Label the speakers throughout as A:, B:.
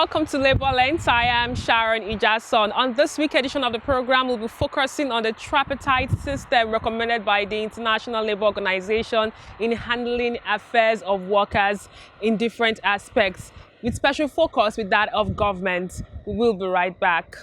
A: welcome to Labour Lens. I am Sharon Ijason. On this week edition of the program, we'll be focusing on the tripartite system recommended by the International Labour Organization in handling affairs of workers in different aspects, with special focus with that of government. We will be right back.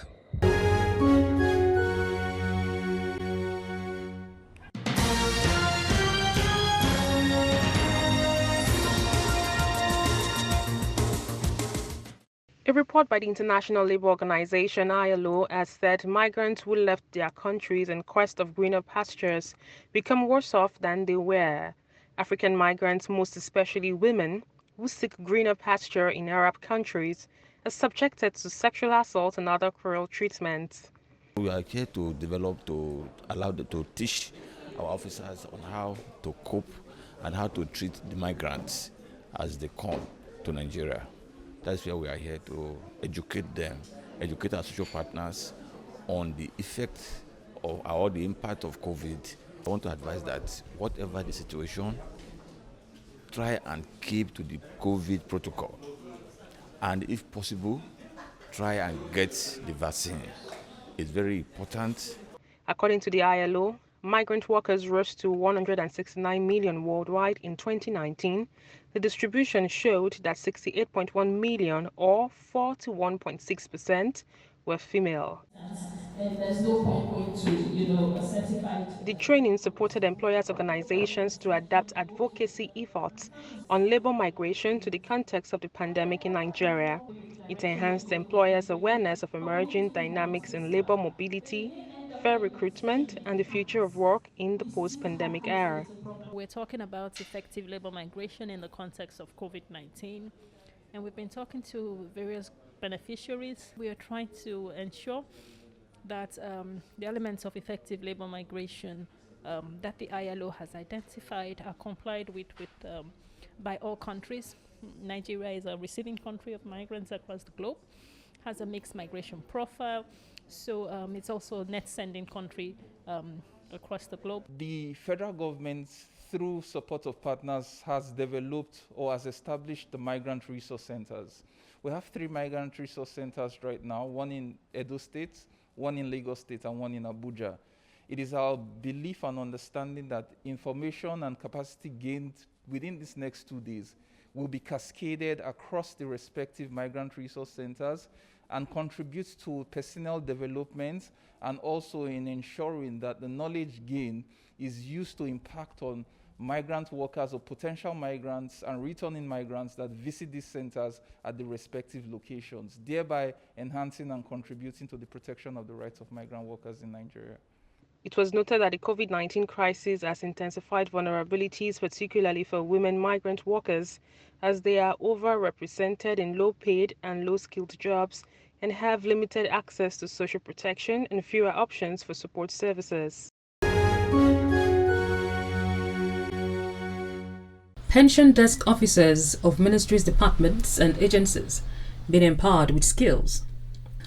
A: A report by the International Labour Organization, ILO, has said migrants who left their countries in quest of greener pastures become worse off than they were. African migrants, most especially women, who seek greener pasture in Arab countries, are subjected to sexual assault and other cruel treatment.
B: We are here to develop, to allow them to teach our officers on how to cope and how to treat the migrants as they come to Nigeria. That's why we are here to educate them, educate our social partners on the effect of or the impact of COVID. I want to advise that whatever the situation, try and keep to the COVID protocol. And if possible, try and get the vaccine. It's very important.
A: According to the ILO, migrant workers rose to 169 million worldwide in 2019. The distribution showed that 68.1 million, or 41.6%, were female.
C: And there's no point going to, a certified.
A: The training supported employers' organizations to adapt advocacy efforts on labor migration to the context of the pandemic in Nigeria. It enhanced employers' awareness of emerging dynamics in labor mobility, fair recruitment, and the future of work in the post-pandemic era.
D: We're talking about effective labor migration in the context of COVID-19, and we've been talking to various beneficiaries. We are trying to ensure that the elements of effective labor migration that the ILO has identified are complied with by all countries. Nigeria is a receiving country of migrants across the globe, has a mixed migration profile, so it's also a net sending country across the globe.
E: The federal government, through support of partners, has developed or has established the migrant resource centers. We have 3 migrant resource centers right now, one in Edo State, one in Lagos State, and one in Abuja. It is our belief and understanding that information and capacity gained within these next 2 days will be cascaded across the respective migrant resource centers and contributes to personnel development, and also in ensuring that the knowledge gained is used to impact on migrant workers or potential migrants and returning migrants that visit these centers at the respective locations, thereby enhancing and contributing to the protection of the rights of migrant workers in Nigeria.
A: It was noted that the COVID-19 crisis has intensified vulnerabilities, particularly for women migrant workers, as they are overrepresented in low-paid and low-skilled jobs and have limited access to social protection and fewer options for support services.
F: Pension desk officers of ministries, departments and agencies being empowered with skills.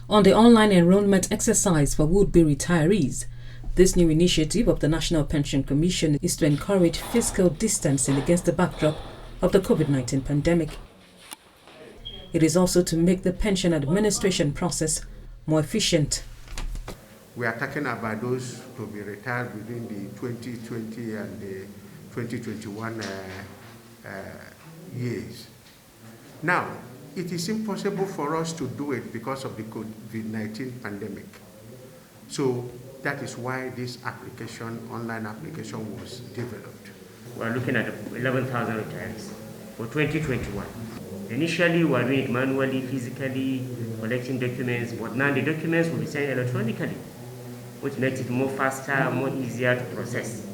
F: On the online enrollment exercise for would-be retirees, this new initiative of the National Pension Commission is to encourage physical distancing against the backdrop of the COVID-19 pandemic. It is also to make the pension administration process more efficient.
G: We are talking about those to be retired within the 2020 and the 2021 years. Now, it is impossible for us to do it because of the COVID-19 pandemic. So that is why this online application was developed.
H: We are looking at 11,000 retirees for 2021. Initially, we were doing it manually, physically, collecting documents, but now the documents will be sent electronically, which makes it more faster, more easier to process.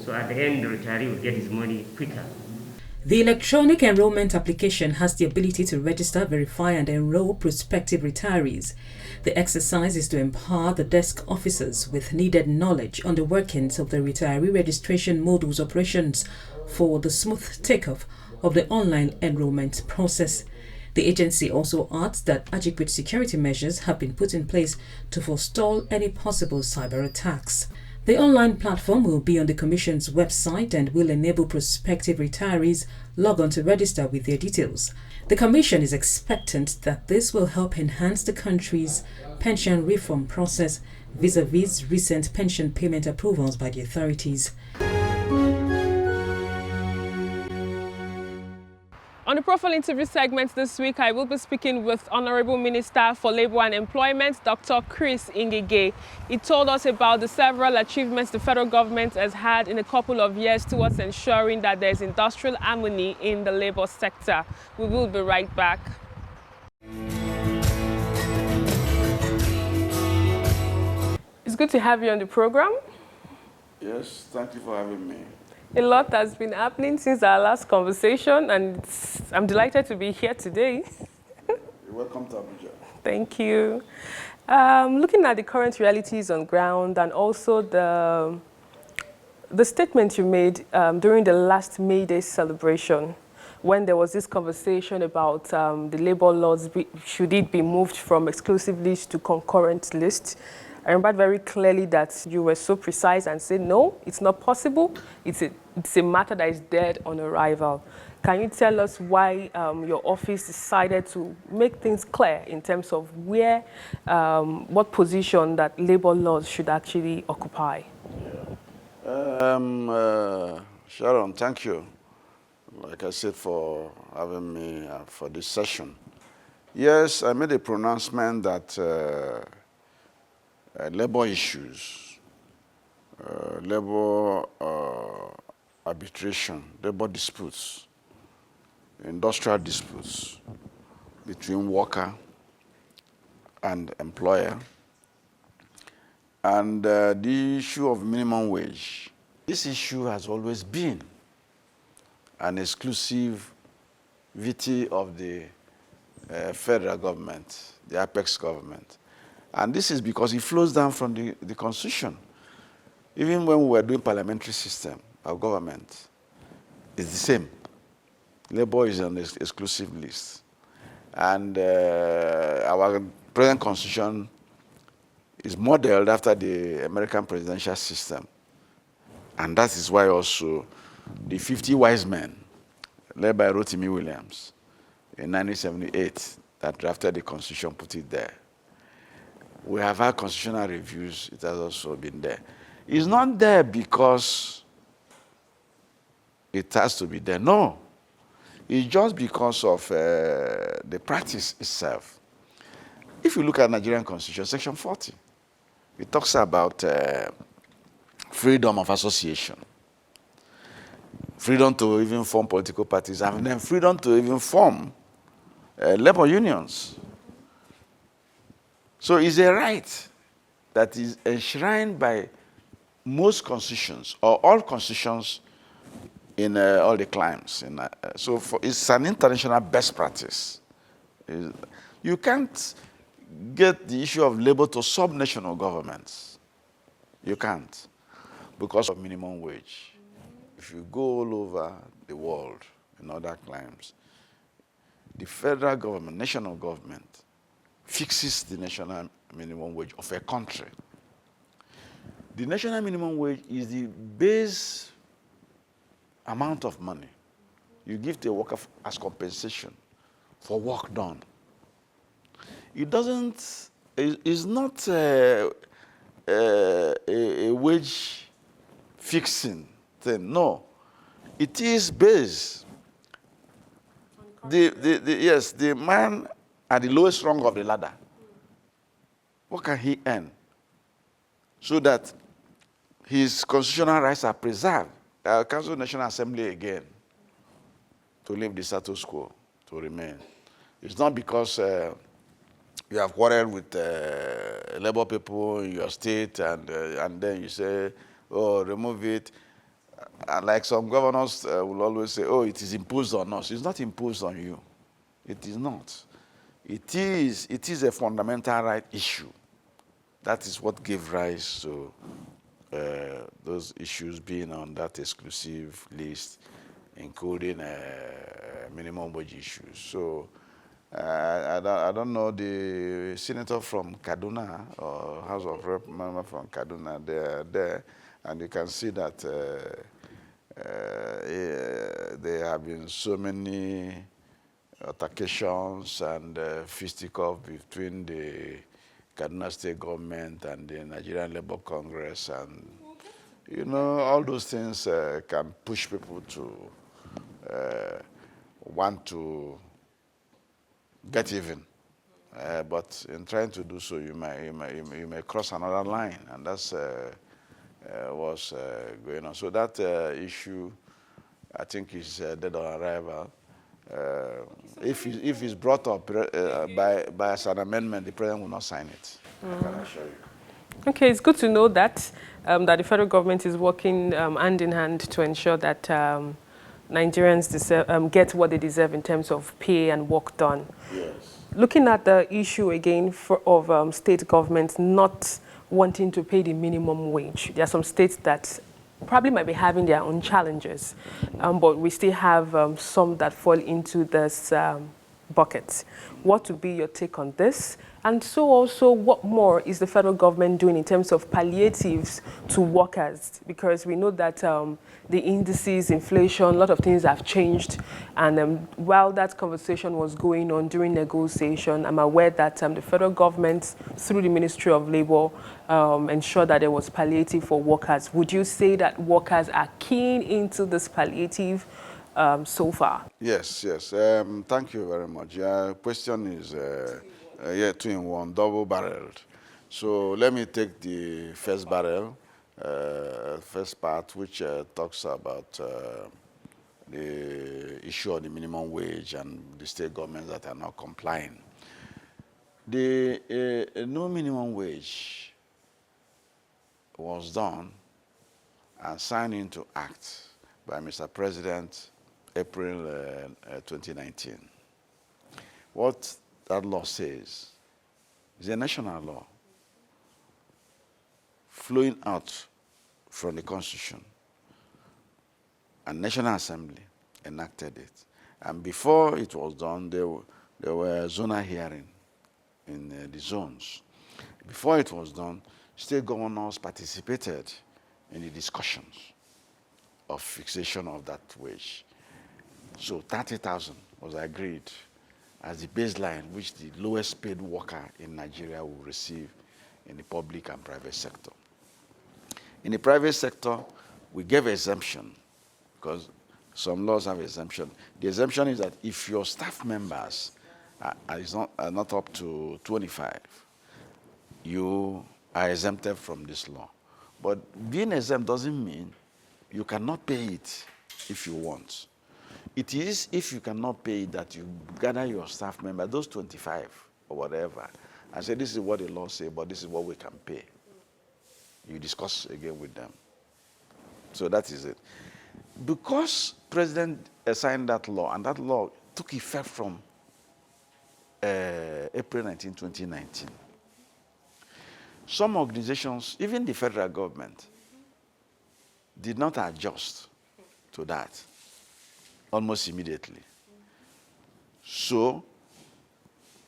H: So at the end, the retiree will get his money quicker.
F: The electronic enrollment application has the ability to register, verify and enroll prospective retirees. The exercise is to empower the desk officers with needed knowledge on the workings of the retiree registration modules operations for the smooth takeoff of the online enrollment process. The agency also adds that adequate security measures have been put in place to forestall any possible cyber attacks. The online platform will be on the Commission's website and will enable prospective retirees log on to register with their details. The Commission is expectant that this will help enhance the country's pension reform process vis-a-vis recent pension payment approvals by the authorities.
A: On the profile interview segment this week, I will be speaking with Honorable Minister for Labour and Employment, Dr. Chris Ngige. He told us about the several achievements the federal government has had in a couple of years towards ensuring that there's industrial harmony in the labour sector. We will be right back. It's good to have you on the program.
I: Yes, thank you for having me.
A: A lot has been happening since our last conversation, and I'm delighted to be here today.
I: You're welcome to Abuja.
A: Thank you. Looking at the current realities on ground and also the statement you made during the last May Day celebration, when there was this conversation about the labor laws, should it be moved from exclusive list to concurrent list? I remember very clearly that you were so precise and said, no, it's not possible. It's a matter that is dead on arrival. Can you tell us why your office decided to make things clear in terms of where, what position that labor laws should actually occupy?
I: Sharon, thank you, like I said, for having me for this session. Yes, I made a pronouncement that labor issues, labor arbitration, labor disputes, industrial disputes between worker and employer, and the issue of minimum wage. This issue has always been an exclusivity of the federal government, the apex government. And this is because it flows down from the Constitution. Even when we were doing parliamentary system of government, it's the same. Labor is on the exclusive list. And our present Constitution is modeled after the American presidential system. And that is why also the 50 wise men, led by Rotimi Williams in 1978, that drafted the Constitution, put it there. We have had constitutional reviews. It has also been there. It's not there because it has to be there. No. It's just because of the practice itself. If you look at Nigerian Constitution, Section 40, it talks about freedom of association, freedom to even form political parties, and then freedom to even form labor unions. So it's a right that is enshrined by most constitutions, or all constitutions in all the climes. So it's an international best practice. You can't get the issue of labor to sub-national governments. You can't, because of minimum wage. If you go all over the world in other climes, the federal government, national government, fixes the national minimum wage of a country. The national minimum wage is the base amount of money you give to a worker as compensation for work done. It doesn't, it's not a wage fixing thing, no. It is based. Yes, the man at the lowest rung of the ladder, what can he earn so that his constitutional rights are preserved? Council of National Assembly again to leave the status quo, to remain. It's not because you have quarreled with labor people in your state and then you say, oh, remove it. And like some governors will always say, oh, it is imposed on us. It's not imposed on you. It is not. It is a fundamental right issue. That is what gave rise to those issues being on that exclusive list, including minimum wage issues. So I don't know the senator from Kaduna or House of Rep member from Kaduna. They are there, and you can see that there have been so many altercations and fisticuffs between the Kaduna State government and the Nigerian Labour Congress, and you know, all those things can push people to want to get even. But in trying to do so, you may cross another line, and that's what's going on. So that issue, I think, is dead on arrival. If it's brought up by as an amendment, the president will not sign it. I can assure you.
A: Okay, it's good to know that that the federal government is working hand in hand to ensure that Nigerians deserve, get what they deserve in terms of pay and work done.
I: Yes.
A: Looking at the issue again of state governments not wanting to pay the minimum wage, there are some states that probably might be having their own challenges, but we still have some that fall into this bucket. What would be your take on this? And so also, what more is the federal government doing in terms of palliatives to workers? Because we know that the indices, inflation, a lot of things have changed. And while that conversation was going on during negotiation, I'm aware that the federal government, through the Ministry of Labour, ensured that there was palliative for workers. Would you say that workers are keen into this palliative so far?
I: Yes, yes. Thank you very much. Your question is yeah, two-in-one, double-barreled. So let me take the first barrel, first part, which talks about the issue of the minimum wage and the state governments that are not complying. The no minimum wage was done and signed into act by Mr. President April 2019. What that law says is a national law flowing out from the Constitution, and National Assembly enacted it. And before it was done, there were zonal hearing in the zones. Before it was done, state governors participated in the discussions of fixation of that wage. So 30,000 was agreed as the baseline which the lowest paid worker in Nigeria will receive in the public and private sector. In the private sector, we gave exemption because some laws have exemption. The exemption is that if your staff members are not up to 25, you are exempted from this law. But being exempt doesn't mean you cannot pay it if you want. It is if you cannot pay it that you gather your staff member, those 25 or whatever, and say, this is what the law says, but this is what we can pay. You discuss again with them. So that is it. Because President signed that law, and that law took effect from April 19, 2019, some organizations, even the federal government, did not adjust to that almost immediately. So,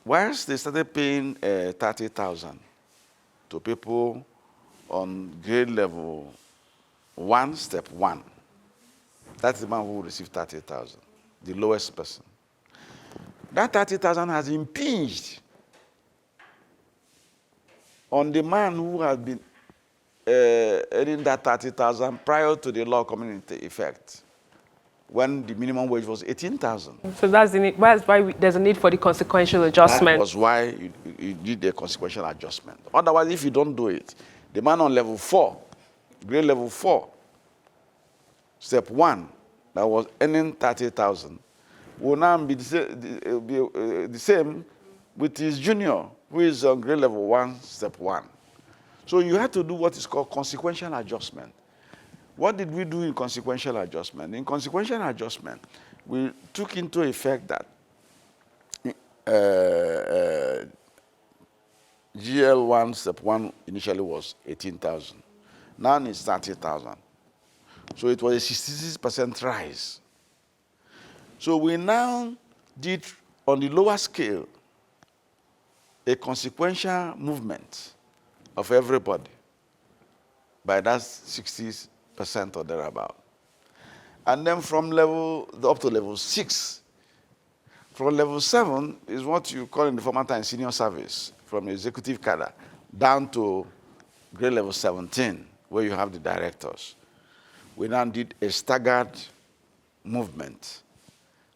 I: whilst they started paying 30,000 to people on grade level 1, step 1, that's the man who received 30,000, the lowest person. That 30,000 has impinged on the man who has been earning that 30,000 prior to the law coming into effect, when the minimum wage was 18,000.
A: So that's why there's a need for the consequential adjustment.
I: That was why you did the consequential adjustment. Otherwise, if you don't do it, the man on level 4, grade level 4, step 1, that was earning 30,000, will now be the same with his junior, who is on grade level 1, step 1. So you had to do what is called consequential adjustment. What did we do in consequential adjustment? In consequential adjustment, we took into effect that GL1, step 1 initially was 18,000. Now it's 30,000. So it was a 66% rise. So we now did on the lower scale, a consequential movement of everybody by that 60% or thereabout. And then from level up to level 6, from level 7 is what you call in the former time senior service, from executive cadre down to grade level 17, where you have the directors. We now did a staggered movement.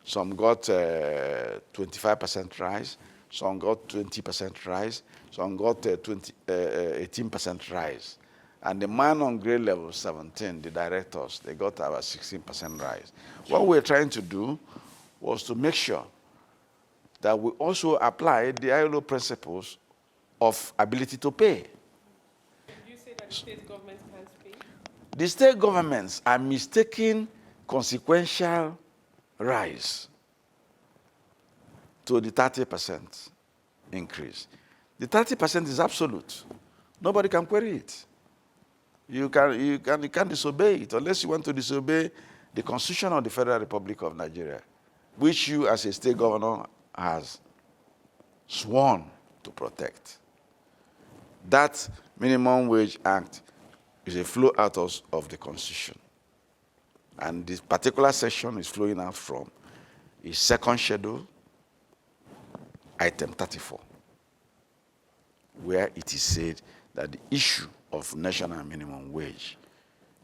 I: Some got 25% rise, some got 20% rise, some got 18% rise. And the man on grade level 17, the directors, they got about 16% rise. What we're trying to do was to make sure that we also apply the ILO principles of ability to pay.
A: Did you say that the state governments can't pay?
I: The state governments are mistaking consequential rise to the 30% increase. The 30% is absolute. Nobody can query it. You can't disobey it unless you want to disobey the Constitution of the Federal Republic of Nigeria, which you as a state governor has sworn to protect. That Minimum Wage Act is a flow out of the Constitution. And this particular section is flowing out from its second schedule, item 34, where it is said that the issue of national minimum wage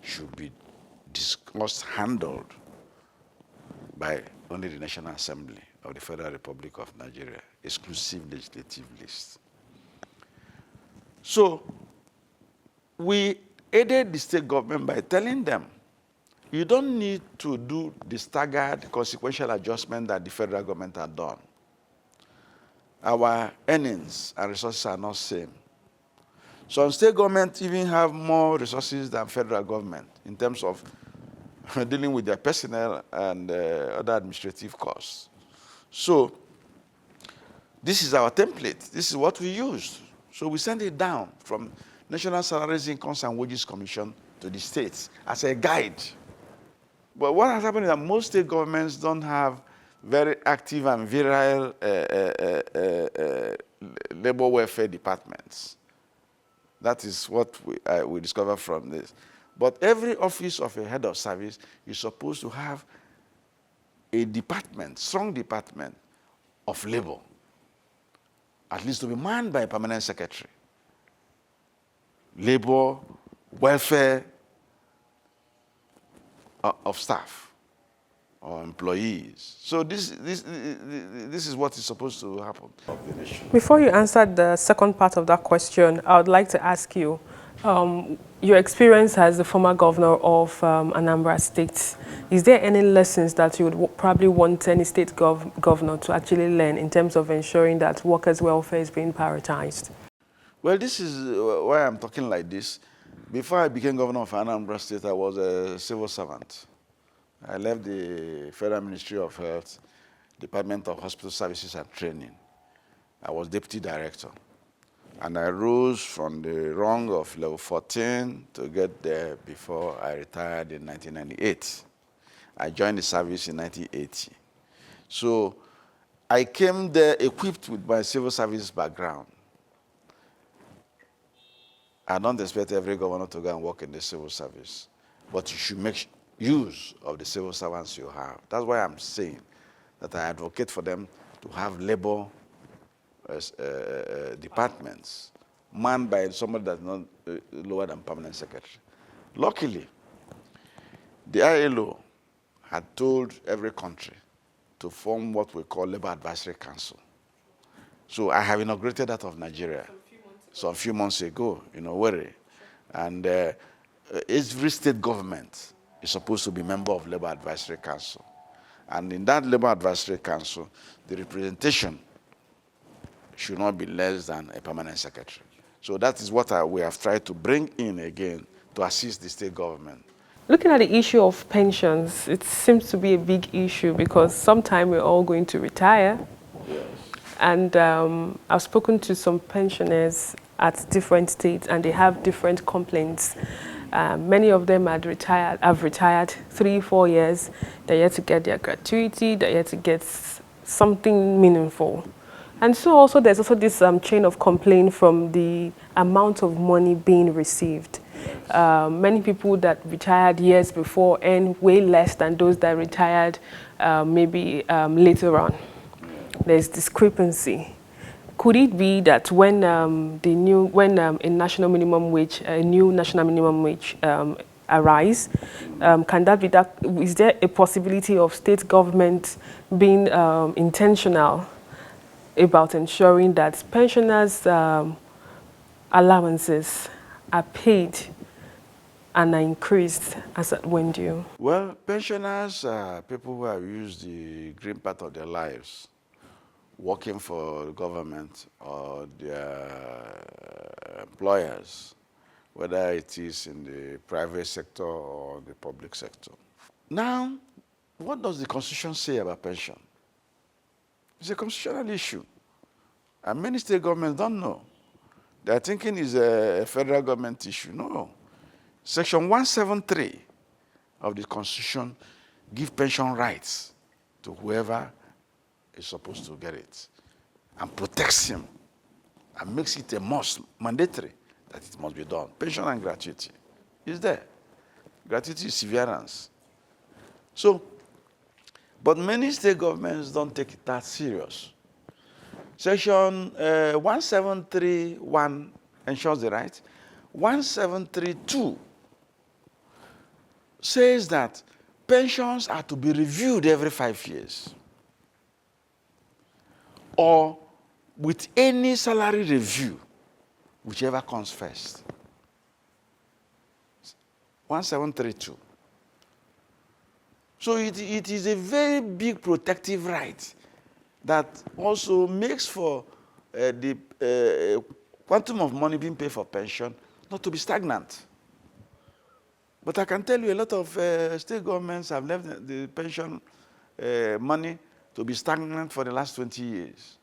I: should be discussed, handled by only the National Assembly of the Federal Republic of Nigeria, exclusive legislative list. So we aided the state government by telling them, you don't need to do the staggered consequential adjustment that the federal government had done. Our earnings and resources are not the same. Some state governments even have more resources than federal government in terms of dealing with their personnel and other administrative costs. So this is our template. This is what we use. So we send it down from National Salaries, Incomes and Wages Commission to the states as a guide. But what has happened is that most state governments don't have very active and virile labor welfare departments. That is what we discovered from this. But every office of a head of service is supposed to have a department, strong department of labor, at least to be manned by a permanent secretary. Labor, welfare of staff or employees. So this is what is supposed to happen.
A: Before you answer the second part of that question, I would like to ask you, your experience as the former governor of Anambra State, is there any lessons that you would probably want any state governor to actually learn in terms of ensuring that workers' welfare is being prioritized?
I: Well, this is why I'm talking like this. Before I became governor of Anambra State, I was a civil servant. I left the Federal Ministry of Health, Department of Hospital Services and Training. I was deputy director. And I rose from the rung of level 14 to get there before I retired in 1998. I joined the service in 1980. So I came there equipped with my civil service background. I don't expect every governor to go and work in the civil service, but you should make use of the civil servants you have. That's why I'm saying that I advocate for them to have labor departments manned by somebody that's not lower than permanent secretary. Luckily, the ILO had told every country to form what we call Labor Advisory Council. So I have inaugurated that of Nigeria. So a few months ago, Owerri. And every state government is supposed to be a member of Labor Advisory Council. And in that Labor Advisory Council, the representation should not be less than a permanent secretary. So that is what we have tried to bring in again to assist the state government.
A: Looking at the issue of pensions, it seems to be a big issue because sometime we're all going to retire.
I: Yes.
A: And I've spoken to some pensioners at different states and they have different complaints. Many of them have retired 3-4 years. They're yet to get their gratuity, they're yet to get something meaningful. And so also there's also this chain of complaint from the amount of money being received. Many people that retired years before earn way less than those that retired maybe later on. There's discrepancy. Could it be that when a new national minimum wage arise, can that be that? Is there a possibility of state government being intentional about ensuring that pensioners' allowances are paid and are increased as at when due?
I: Well, pensioners are people who have used the green part of their lives working for the government or their employers, whether it is in the private sector or the public sector. Now, what does the Constitution say about pension? It's a constitutional issue, and many state governments don't know. They're thinking it's a federal government issue. No. Section 173 of the Constitution gives pension rights to whoever is supposed to get it and protects him and makes it a must, mandatory, that it must be done. Pension and gratuity is there. Gratuity is severance. So, but many state governments don't take it that serious. Section 1731 ensures the right. 1732 says that pensions are to be reviewed every 5 years, or with any salary review, whichever comes first. 1732. So it is a very big protective right that also makes for the quantum of money being paid for pension not to be stagnant. But I can tell you a lot of state governments have left the pension money to be stagnant for the last 20 years.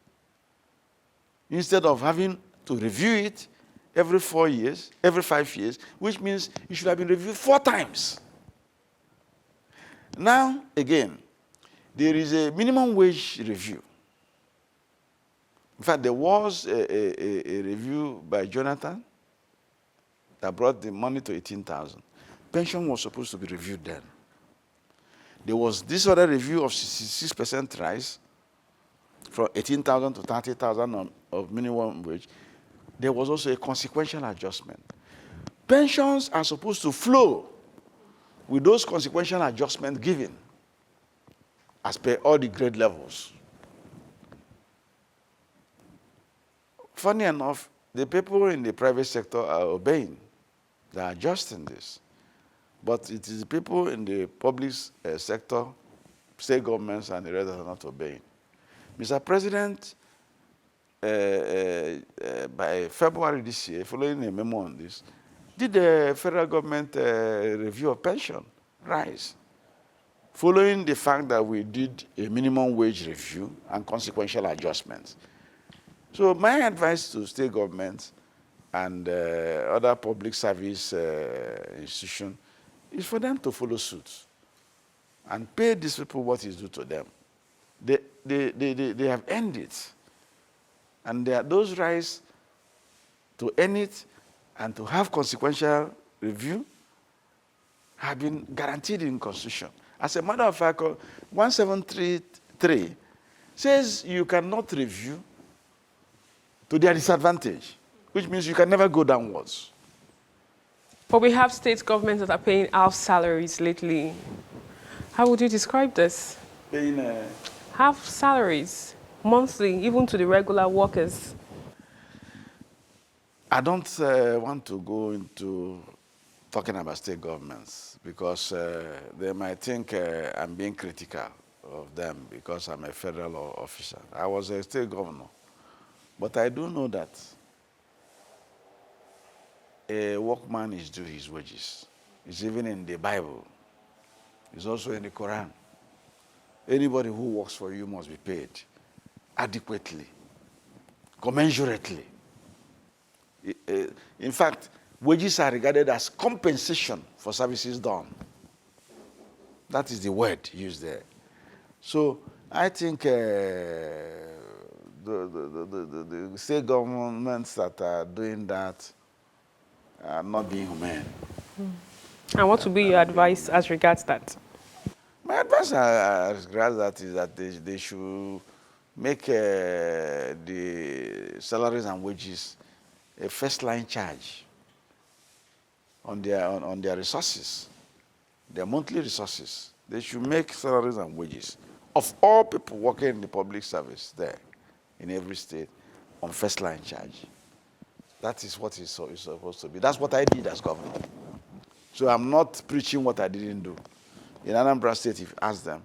I: Instead of having to review it every 4 years, every 5 years, which means it should have been reviewed 4 times. Now, again, there is a minimum wage review. In fact, there was a review by Jonathan that brought the money to 18,000. Pension was supposed to be reviewed then. There was this other review of 66% rise from 18,000 to 30,000 of minimum wage. There was also a consequential adjustment. Pensions are supposed to flow with those consequential adjustments given as per all the grade levels. Funny enough, the people in the private sector are obeying. They are adjusting this. But it is the people in the public sector, state governments, and the rest that are not obeying. Mr. President, by February this year, following a memo on this, did the federal government review of pension rise, following the fact that we did a minimum wage review and consequential adjustments. So my advice to state governments and other public service institutions is for them to follow suit and pay these people what is due to them. They have earned it. And those rights to earn it and to have consequential review have been guaranteed in Constitution. As a matter of fact, 1733 says you cannot review to their disadvantage, which means you can never go downwards.
A: But we have state governments that are paying half salaries lately. How would you describe this?
I: Paying
A: half salaries, monthly, even to the regular workers.
I: I don't want to go into talking about state governments because they might think I'm being critical of them because I'm a federal officer. I was a state governor. But I do know that a workman is due his wages. It's even in the Bible. It's also in the Quran. Anybody who works for you must be paid adequately, commensurately. In fact, wages are regarded as compensation for services done. That is the word used there. So I think the state governments that are doing that are not being humane.
A: And what would be your advice as regards that?
I: My advice as regards that is that they should make the salaries and wages a first line charge on their resources, their monthly resources. They should make salaries and wages of all people working in the public service there in every state on first line charge. That is what it's supposed to be. That's what I did as governor. So I'm not preaching what I didn't do. In Anambra State, if you ask them,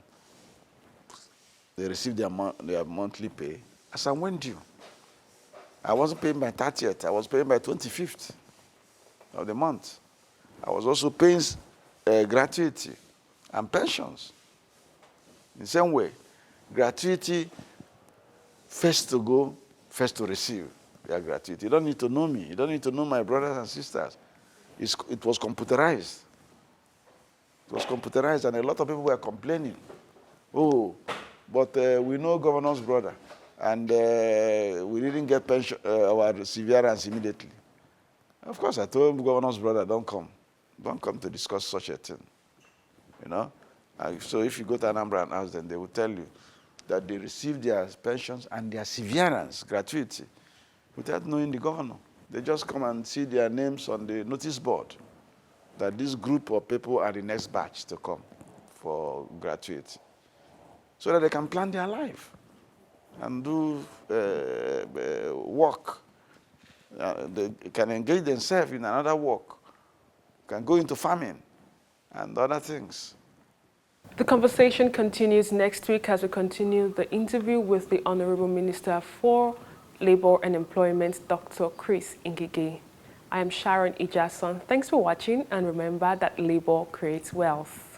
I: they receive their monthly pay as and when due. I wasn't paying by 30th. I was paying by 25th of the month. I was also paying gratuity and pensions. In the same way, gratuity, first to go, first to receive their gratuity. You don't need to know me. You don't need to know my brothers and sisters. It was computerized. It was computerized, and a lot of people were complaining. Oh, but we know governor's brother, and we didn't get pension, our severance immediately. Of course, I told governor's brother, don't come to discuss such a thing. You know, so if you go to Anambra and ask them, they will tell you that they received their pensions and their severance gratuity without knowing the governor. They just come and see their names on the notice board that this group of people are the next batch to come for gratuity, so that they can plan their life and do work. They can engage themselves in another work, can go into farming and other things.
A: The conversation continues next week as we continue the interview with the Honorable Minister for Labor and Employment, Dr. Chris Ngige. I am Sharon Ijason. Thanks for watching, and remember that labor creates wealth.